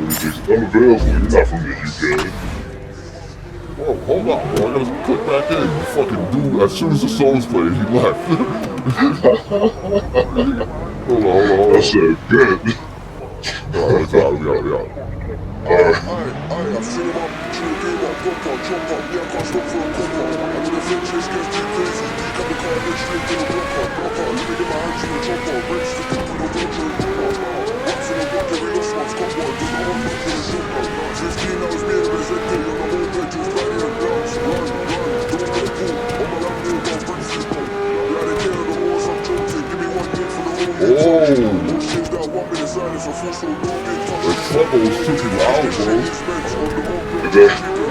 He's unavailable. You're not from the UK. Whoa, hold on, bro. I gotta click back in. You fucking dude, as soon as the songs played, he left. Hold on. I said, good. Alright, we got it. The trouble's too loud, bro.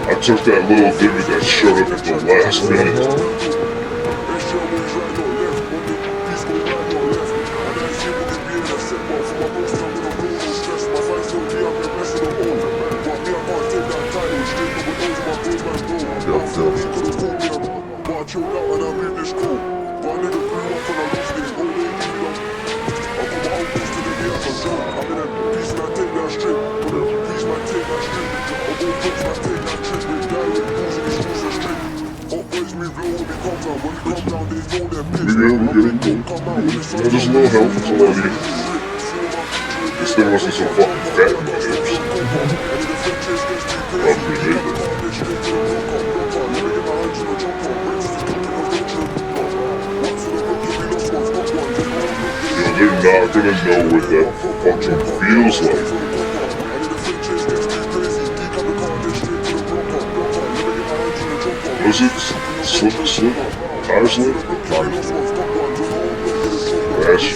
I took that little Vivid that showed up at the last minute. Just a little help from all of you. This thing wasn't so fucking fat in my hips. I appreciate it. They're not gonna know what that function feels like. Was it slip? Tire slip? Crash.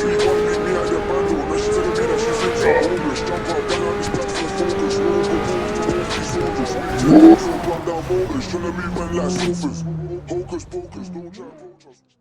Hocus pocus, don't try to approach us.